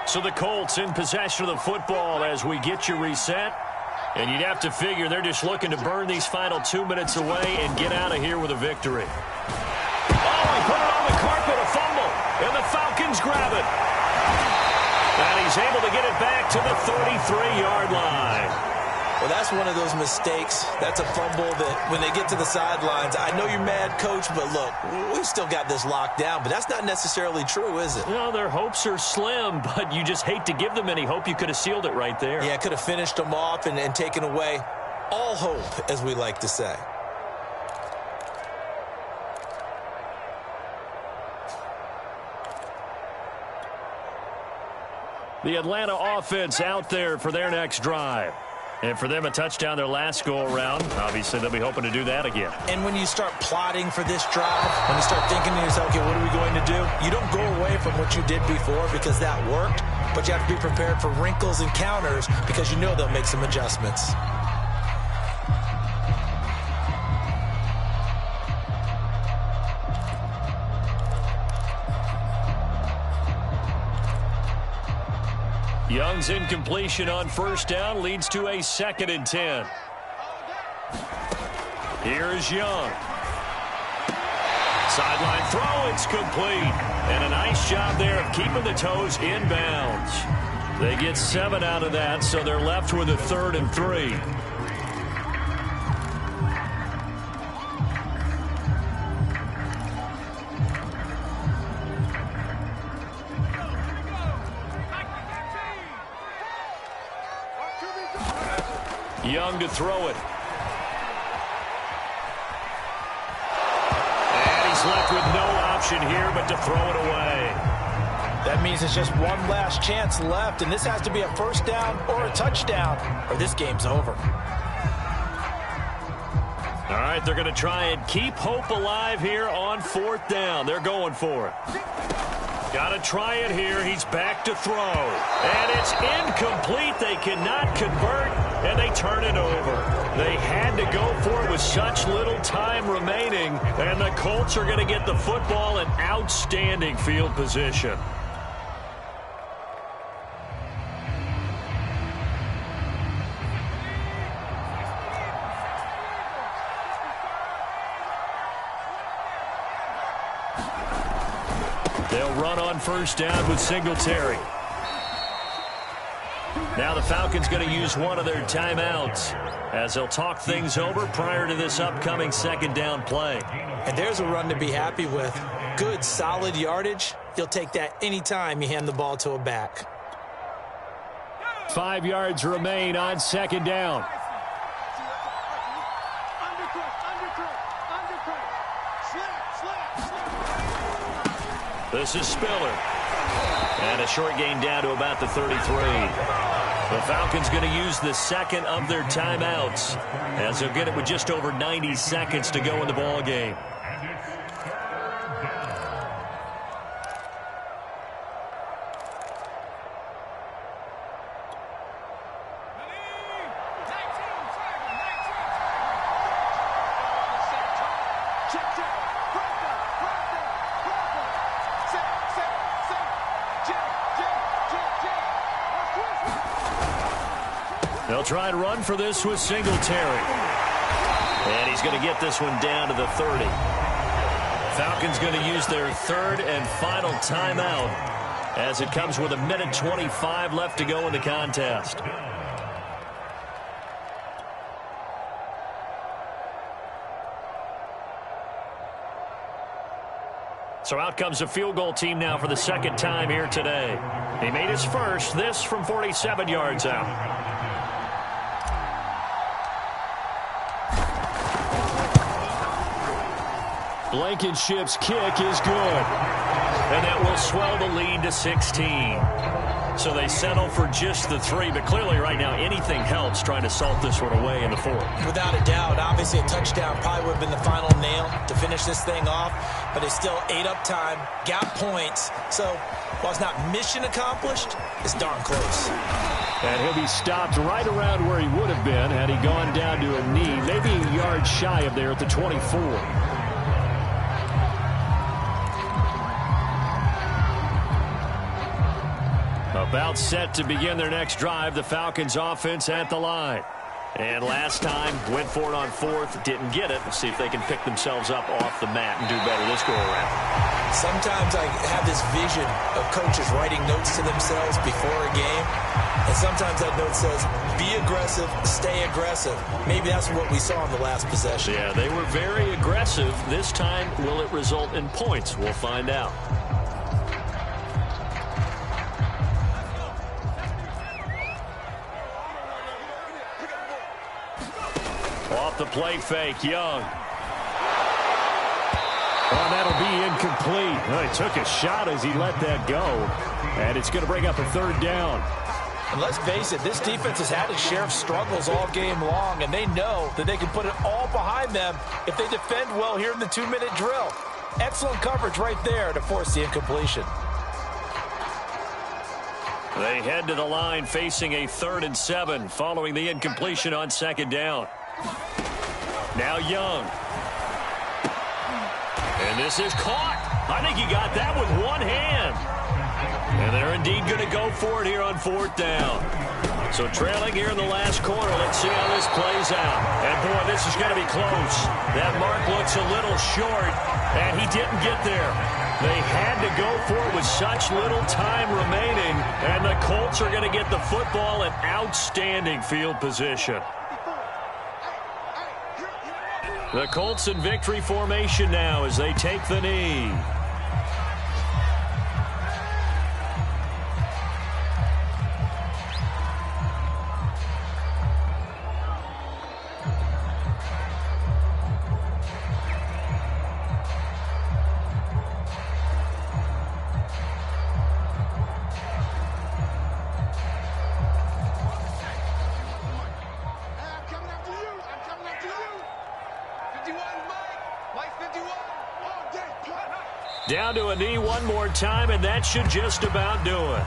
So the Colts in possession of the football as we get you reset. And you'd have to figure they're just looking to burn these final 2 minutes away and get out of here with a victory. Oh, he put it on the carpet, a fumble, and the Falcons grab it. And he's able to get it back to the 33-yard line. Well, that's one of those mistakes. That's a fumble that when they get to the sidelines, I know you're mad, Coach, but look, we've still got this locked down. But that's not necessarily true, is it? Well, their hopes are slim, but you just hate to give them any hope. You could have sealed it right there. Yeah, could have finished them off and taken away all hope, as we like to say. The Atlanta offense out there for their next drive. And for them, a touchdown their last go-around. Obviously, they'll be hoping to do that again. And when you start plotting for this drive, when you start thinking to yourself, okay, what are we going to do? You don't go away from what you did before because that worked, but you have to be prepared for wrinkles and counters because you know they'll make some adjustments. Young's incompletion on first down leads to a 2nd and 10. Here's Young. Sideline throw, it's complete. And a nice job there of keeping the toes in bounds. They get 7 out of that, so they're left with a 3rd and 3. Young to throw it. And he's left with no option here but to throw it away. That means it's just one last chance left, and this has to be a first down or a touchdown, or this game's over. All right, they're going to try and keep hope alive here on 4th down. They're going for it. Got to try it here. He's back to throw. And it's incomplete. They cannot convert, and they turn it over. They had to go for it with such little time remaining, and the Colts are going to get the football in outstanding field position. They'll run on first down with Singletary. Now the Falcons going to use one of their timeouts as they'll talk things over prior to this upcoming 2nd down play. And there's a run to be happy with. Good, solid yardage. You'll take that anytime you hand the ball to a back. 5 yards remain on 2nd down. This is Spiller. And a short gain down to about the 33. The Falcons going to use the 2nd of their timeouts as they'll get it with just over 90 seconds to go in the ball game. They'll try and run for this with Singletary. And he's going to get this one down to the 30. Falcons going to use their third and final timeout as it comes with 1:25 left to go in the contest. So out comes a field goal team now for the second time here today. He made his first, this from 47 yards out. Blankenship's kick is good. And that will swell the lead to 16. So they settle for just the 3, but clearly right now anything helps trying to salt this one away in the 4th. Without a doubt, obviously a touchdown probably would have been the final nail to finish this thing off, but it's still ate up time, got points. So while it's not mission accomplished, it's darn close. And he'll be stopped right around where he would have been had he gone down to a knee, maybe a yard shy of there at the 24. About set to begin their next drive, the Falcons offense at the line. And last time, went for it on 4th, didn't get it. We'll see if they can pick themselves up off the mat and do better this go-around. Sometimes I have this vision of coaches writing notes to themselves before a game. And sometimes that note says, be aggressive, stay aggressive. Maybe that's what we saw in the last possession. Yeah, they were very aggressive. This time, will it result in points? We'll find out. Off the play fake, Young. Oh, that'll be incomplete. Well, he took a shot as he let that go. And it's going to bring up a 3rd down. And let's face it, this defense has had its share of struggles all game long, and they know that they can put it all behind them if they defend well here in the 2-minute drill. Excellent coverage right there to force the incompletion. They head to the line facing a 3rd and 7 following the incompletion on 2nd down. Now Young. And this is caught. I think he got that with one hand. And they're indeed going to go for it here on 4th down. So trailing here in the last quarter. Let's see how this plays out. And boy, this is going to be close. That mark looks a little short, and he didn't get there. They had to go for it with such little time remaining, and the Colts are going to get the football in outstanding field position. The Colts in victory formation now as they take the knee. Down to a knee one more time, and that should just about do it.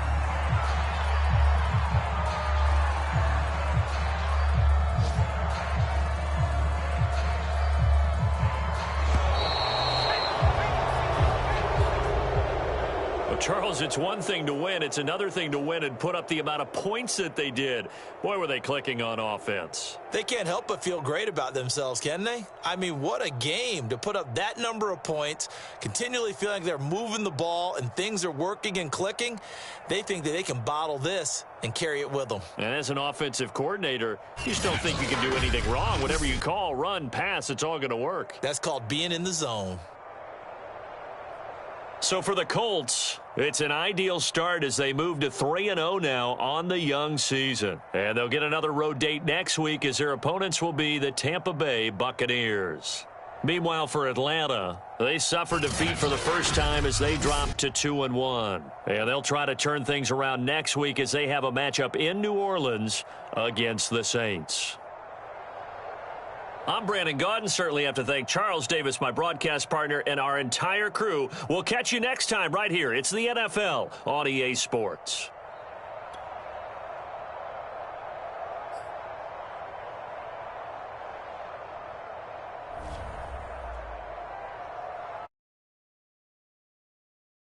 Charles, it's one thing to win. It's another thing to win and put up the amount of points that they did. Boy, were they clicking on offense. They can't help but feel great about themselves, can they? I mean, what a game to put up that number of points, continually feeling like they're moving the ball and things are working and clicking. They think that they can bottle this and carry it with them. And as an offensive coordinator, you just don't think you can do anything wrong. Whatever you call, run, pass, it's all going to work. That's called being in the zone. So for the Colts, it's an ideal start as they move to 3-0 now on the young season. And they'll get another road date next week as their opponents will be the Tampa Bay Buccaneers. Meanwhile, for Atlanta, they suffered defeat for the first time as they dropped to 2-1. And they'll try to turn things around next week as they have a matchup in New Orleans against the Saints. I'm Brandon Gaudin. Certainly have to thank Charles Davis, my broadcast partner, and our entire crew. We'll catch you next time right here. It's the NFL on EA Sports.